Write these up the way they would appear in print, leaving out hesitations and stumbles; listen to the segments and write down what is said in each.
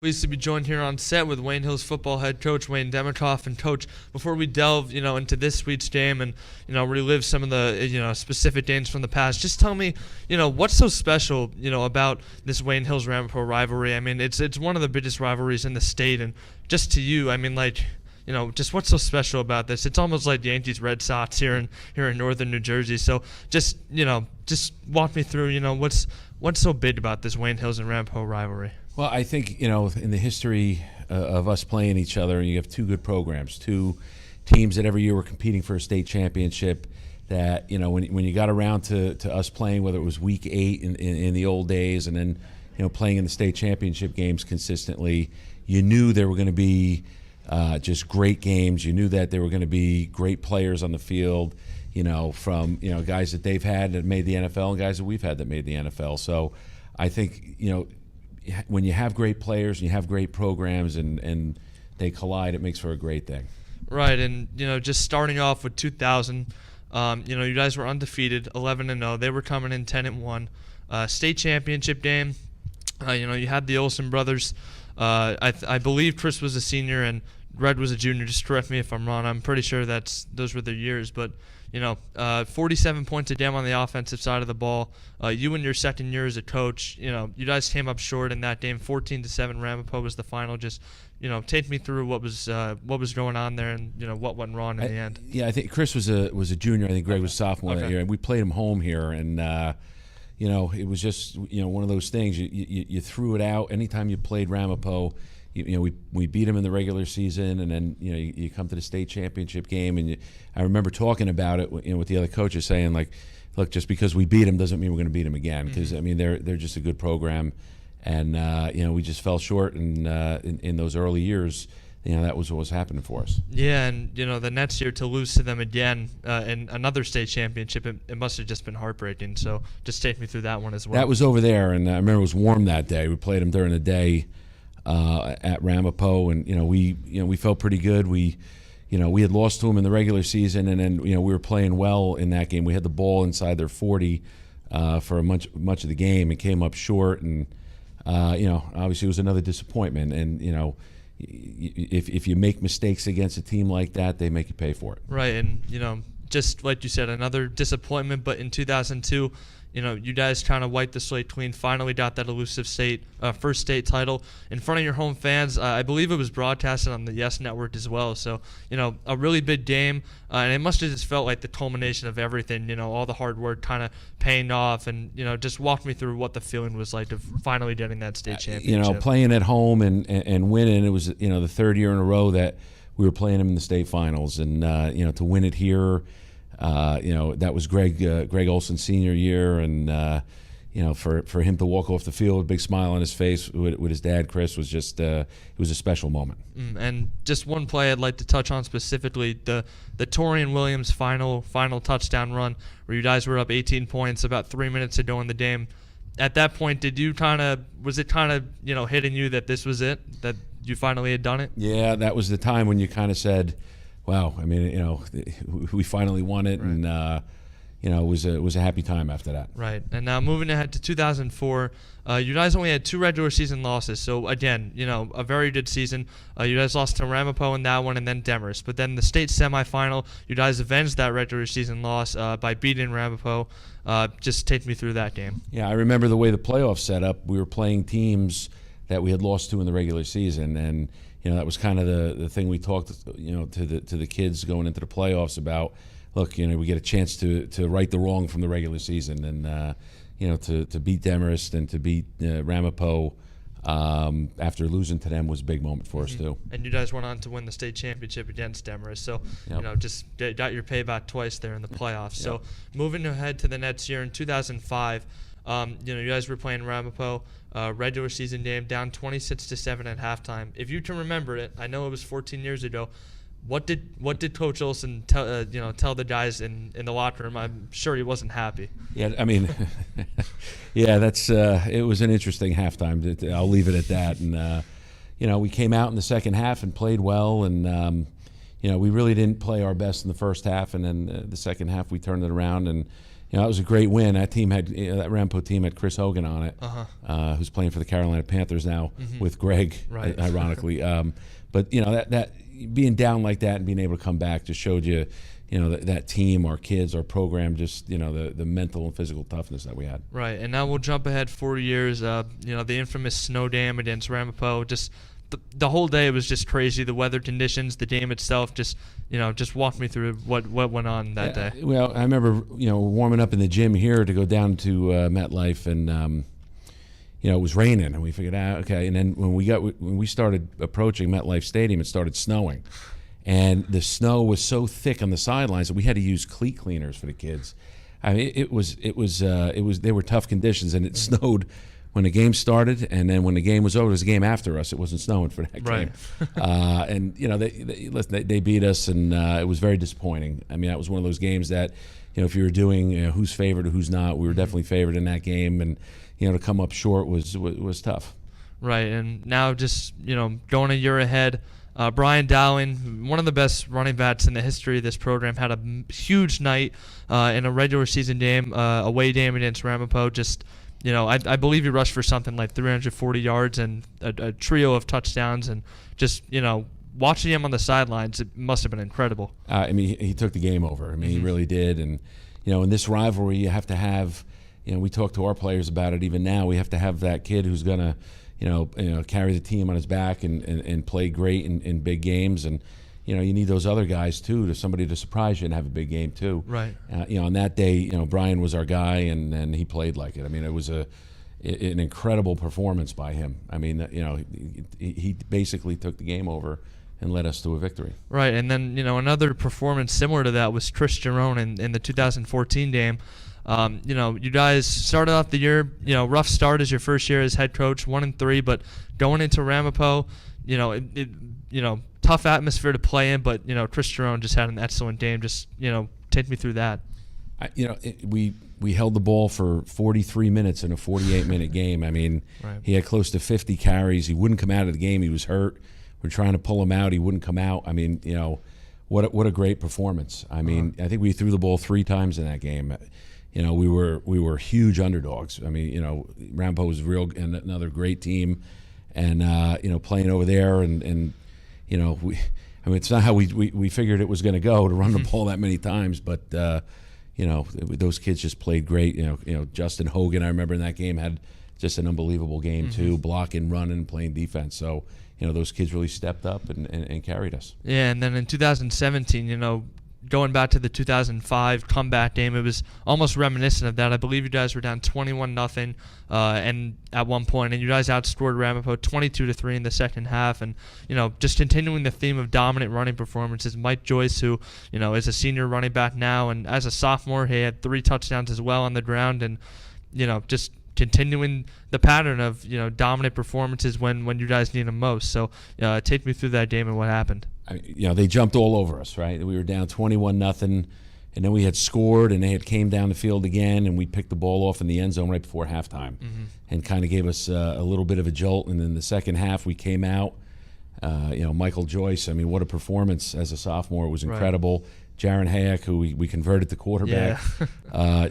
Pleased to be joined here on set with Wayne Hills football head coach Wayne Demikoff. And coach, before we delve, into this week's game and relive some of the specific games from the past, just tell me, what's so special, about this Wayne Hills Ramapo rivalry. I mean, it's one of the biggest rivalries in the state, and just to you, I mean, just what's so special about this? It's almost like Yankees Red Sox here in northern New Jersey. So just walk me through, what's so big about this Wayne Hills and Ramapo rivalry. Well, I think, in the history of us playing each other, you have two good programs, two teams that every year were competing for a state championship that, when you got around to us playing, whether it was week 8 in the old days and then, playing in the state championship games consistently, you knew there were going to be just great games. You knew that there were going to be great players on the field, from, guys that they've had that made the NFL and guys that we've had that made the NFL. So I think, when you have great players and you have great programs and they collide, it makes for a great thing. Right, and just starting off with 2000, you guys were undefeated, 11-0. They were coming in 10-1. State championship game. You had the Olsen brothers. I believe Chris was a senior and Red was a junior. Just correct me if I'm wrong. I'm pretty sure those were their years, but 47 points a game on the offensive side of the ball. You in your second year as a coach, you guys came up short in that game, 14-7. Ramapo was the final. Just, take me through what was going on there and what went wrong in the end. Yeah, I think Chris was a junior. I think Greg was sophomore that year, and we played him home here, and it was just one of those things. You threw it out anytime you played Ramapo. We beat them in the regular season, and then you come to the state championship game, and I remember talking about it with the other coaches, saying like, look, just because we beat them doesn't mean we're going to beat them again, because I mean they're just a good program, and we just fell short in those early years. That was what was happening for us. Yeah, and the next year to lose to them again in another state championship, it must have just been heartbreaking. So just take me through that one as well. That was over there, and I remember it was warm that day. We played them during the day. At Ramapo, and we felt pretty good. We had lost to them in the regular season, and then we were playing well in that game. We had the ball inside their 40 for much of the game and came up short, and obviously it was another disappointment. And if you make mistakes against a team like that, they make you pay for it. Right, and just like you said, another disappointment. But in 2002. You guys kind of wiped the slate clean, finally got that elusive first state title in front of your home fans. I believe it was broadcasted on the Yes Network as well. So, a really big game, and it must have just felt like the culmination of everything, all the hard work kind of paying off, and, just walk me through what the feeling was like of finally getting that state championship. Playing at home and winning. It was, the third year in a row that we were playing them in the state finals, and, to win it here. That was Greg Olsen's senior year, and for him to walk off the field with a big smile on his face with his dad Chris was just it was a special moment. And just one play I'd like to touch on specifically, the Torian Williams final touchdown run where you guys were up 18 points about 3 minutes to go in the game. At that point, was it hitting you that this was it, that you finally had done it? Yeah, that was the time when you kind of said, wow, I mean, we finally won it, right. And it was a happy time after that. Right, and now moving ahead to 2004, you guys only had 2 regular season losses. So again, a very good season. You guys lost to Ramapo in that one, and then Demers. But then the state semifinal, you guys avenged that regular season loss by beating Ramapo. Just take me through that game. Yeah, I remember the way the playoffs set up. We were playing teams that we had lost to in the regular season, and that was kind of the thing we talked, to the kids going into the playoffs about. Look, we get a chance to right the wrong from the regular season, and to beat Demarest and to beat Ramapo after losing to them was a big moment for us too. And you guys went on to win the state championship against Demarest, so just got your payback twice there in the playoffs. Yep. So moving ahead to the next year in 2005. You guys were playing Ramapo, regular season game, down 26-7 at halftime. If you can remember it, I know it was 14 years ago. What did Coach Olsen tell the guys in the locker room? I'm sure he wasn't happy. Yeah, I mean, yeah, that's it was an interesting halftime. I'll leave it at that. And we came out in the second half and played well, and we really didn't play our best in the first half, and then the second half we turned it around and that was a great win. That team had that Ramapo team had Chris Hogan on it, who's playing for the Carolina Panthers now with Greg, Right. ironically. But that being down like that and being able to come back just showed you, that team, our kids, our program, just the mental and physical toughness that we had. Right, and now we'll jump ahead 4 years. The infamous snow dam against Ramapo. Just the whole day was just crazy. The weather conditions, the dam itself. Just walk me through what went on that day. Well, I remember warming up in the gym here to go down to MetLife, and it was raining, and we figured out okay. And then when we started approaching MetLife Stadium, it started snowing. And the snow was so thick on the sidelines that we had to use cleat cleaners for the kids. I mean, they were tough conditions, and it snowed when the game started, and then when the game was over, it was a game after us. It wasn't snowing for that Right. game. And they beat us, and it was very disappointing. I mean, that was one of those games that, if you were doing who's favored or who's not, we were definitely favored in that game, and to come up short was tough. Right, and now just going a year ahead. Brian Dowling, one of the best running backs in the history of this program, had a huge night in a regular season game, away game against Ramapo. Just, I believe he rushed for something like 340 yards and a trio of touchdowns. And just, watching him on the sidelines, it must have been incredible. I mean, he took the game over. I mean, he really did. And, in this rivalry, you have to have, we talk to our players about it even now. We have to have that kid who's going to, carry the team on his back and play great in big games. And, you need those other guys, too, to somebody to surprise you and have a big game, too. Right. On that day, Brian was our guy, and he played like it. I mean, it was an incredible performance by him. I mean, he basically took the game over and led us to a victory. Right, and then, another performance similar to that was Chris Jerome in the 2014 game. You guys started off the year, rough start as your first year as head coach, 1-3, but going into Ramapo, tough atmosphere to play in, but Chris Jerome just had an excellent game. Just take me through that. We held the ball for 43 minutes in a 48-minute game. I mean, Right. He had close to 50 carries. He wouldn't come out of the game. He was hurt. We're trying to pull him out. He wouldn't come out. I mean, what a great performance. I mean, I think we threw the ball 3 times in that game. We were huge underdogs. I mean, Ramapo was another great team, and playing over there, and it's not how we figured it was going to go to run the ball that many times, but those kids just played great. Justin Hogan, I remember in that game, had just an unbelievable game too, blocking, running, playing defense. So those kids really stepped up and carried us. Yeah, and then in 2017, going back to the 2005 comeback game, it was almost reminiscent of that. I believe you guys were down 21-0 and at one point, and you guys outscored Ramapo 22-3 in the second half. And just continuing the theme of dominant running performances, Mike Joyce, who is a senior running back now, and as a sophomore, he had 3 touchdowns as well on the ground, and just continuing the pattern of dominant performances when you guys need them most. So take me through that game and what happened. They jumped all over us, right? We were down 21-0, and then we had scored, and they had came down the field again, and we picked the ball off in the end zone right before halftime, and kind of gave us a little bit of a jolt. And then the second half, we came out. Michael Joyce, I mean, what a performance as a sophomore. It was incredible. Right. Jaron Hayek, who we converted to quarterback,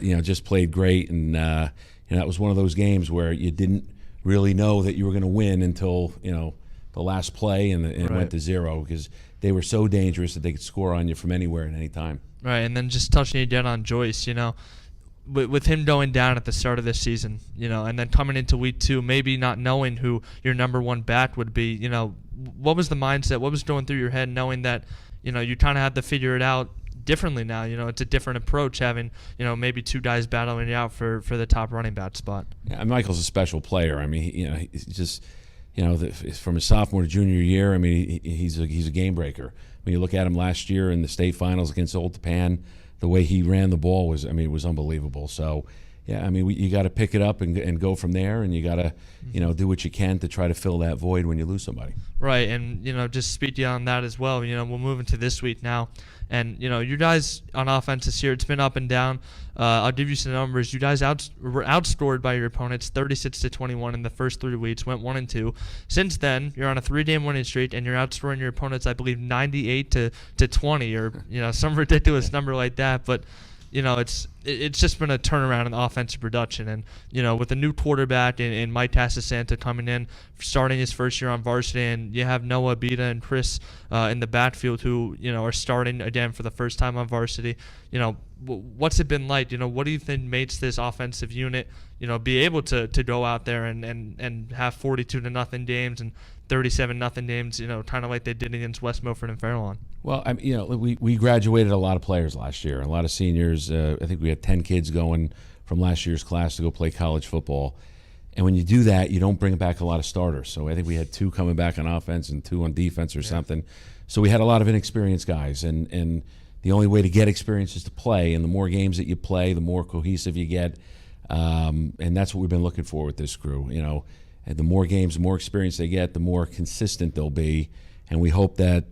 just played great. And that was one of those games where you didn't really know that you were going to win until, the last play and it went to 0, because they were so dangerous that they could score on you from anywhere at any time. Right, and then just touching again on Joyce, with him going down at the start of this season, and then coming into week 2, maybe not knowing who your number 1 back would be, what was the mindset? What was going through your head knowing that, you kind of had to figure it out differently now? It's a different approach having, maybe 2 guys battling it out for the top running back spot. Yeah, Michael's a special player. I mean, he's just, from his sophomore to junior year, I mean, he's a game breaker. When you look at him last year in the state finals against Old Tapan, the way he ran the ball was unbelievable. So, yeah, I mean, you got to pick it up and go from there, and you got to, do what you can to try to fill that void when you lose somebody. Right, and, just speaking on that as well, we'll move into this week now. And, you guys on offense this year, it's been up and down. I'll give you some numbers. You guys were outscored by your opponents 36-21 in the first 3 weeks, went 1-2. Since then, you're on a 3-game winning streak, and you're outscoring your opponents, I believe, 98-20 or, some ridiculous number like that. But, it's it's just been a turnaround in offensive production. And, with a new quarterback and Mike Tasasanta coming in, starting his first year on varsity, and you have Noah Abita and Chris in the backfield who, are starting again for the first time on varsity. What's it been like? What do you think makes this offensive unit, be able to go out there and have 42-0 games and 37-0 games, kind of like they did against West Milford and Fairlawn? Well, we graduated a lot of players last year, a lot of seniors. I think we had 10 kids going from last year's class to go play college football. And when you do that, you don't bring back a lot of starters. So I think we had 2 coming back on offense and 2 on defense or something. So we had a lot of inexperienced guys. And the only way to get experience is to play. And the more games that you play, the more cohesive you get. And that's what we've been looking for with this crew. And the more games, the more experience they get, the more consistent they'll be. And we hope that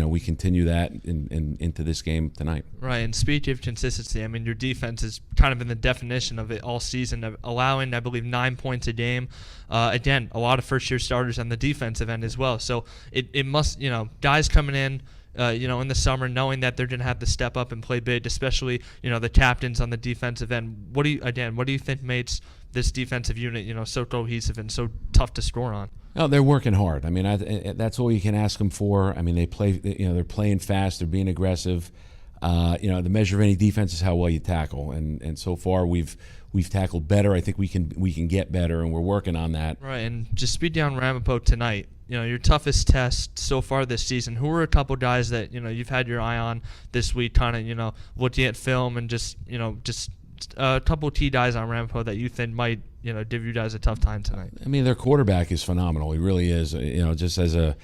we continue that into this game tonight. Right, and speaking of consistency, your defense has kind of been the definition of it all season, of allowing, I believe, 9 points a game. Again, a lot of first-year starters on the defensive end as well. So it must, guys coming in, in the summer, knowing that they're going to have to step up and play big, especially, the captains on the defensive end. What do you think makes this defensive unit, so cohesive and so tough to score on? No, they're working hard. That's all you can ask them for. They play. They're playing fast. They're being aggressive. The measure of any defense is how well you tackle. And so far we've tackled better. I think we can get better, and we're working on that. Right. And just speed down Ramapo tonight. Your toughest test so far this season. Who are a couple guys that you've had your eye on this week, kind of looking at film and just a couple key guys on Ramapo that you think might give you guys a tough time tonight? Their quarterback is phenomenal. He really is. Just as a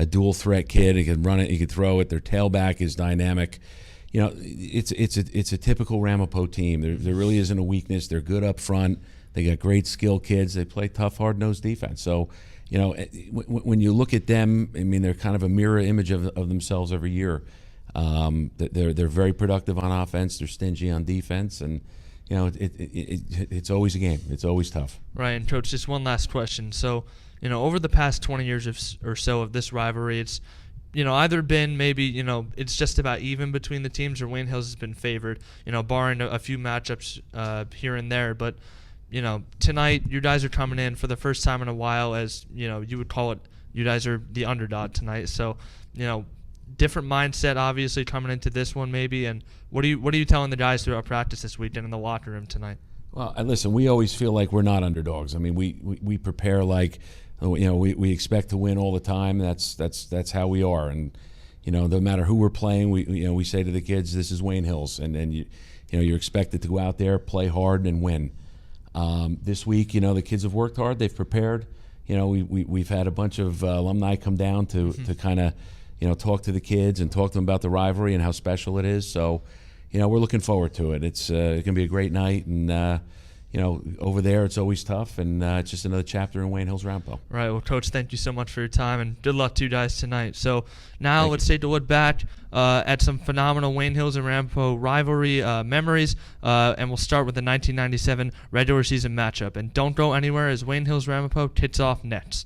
dual threat kid, he can run it, he can throw it. Their tailback is dynamic. It's a typical Ramapo team. There really isn't a weakness. They're good up front. They got great skill kids. They play tough, hard-nosed defense. So, when you look at them, they're kind of a mirror image of themselves every year. They're very productive on offense. They're stingy on defense, and it's always a game. It's always tough. Right, and Coach, just one last question. So, over the past 20 years or so of this rivalry, it's either been maybe, it's just about even between the teams, or Wayne Hills has been favored, barring a few matchups here and there. But, tonight you guys are coming in for the first time in a while as, you would call it, you guys are the underdog tonight. So, different mindset obviously coming into this one maybe. And what are you telling the guys throughout practice this weekend in the locker room tonight? Well, listen, we always feel like we're not underdogs. We prepare like, we expect to win all the time. That's how we are. And no matter who we're playing, we say to the kids, this is Wayne Hills, and you're expected to go out there, play hard, and win. This week, the kids have worked hard. They've prepared. We've had a bunch of alumni come down to kind of talk to the kids and talk to them about the rivalry and how special it is. So, we're looking forward to it. It's going to be a great night, and over there it's always tough, and it's just another chapter in Wayne Hills Ramapo. Right. Well, Coach, thank you so much for your time, and good luck to you guys tonight. So now let's take a look back at some phenomenal Wayne Hills and Ramapo rivalry memories, and we'll start with the 1997 regular season matchup. And don't go anywhere as Wayne Hills Ramapo kicks off next.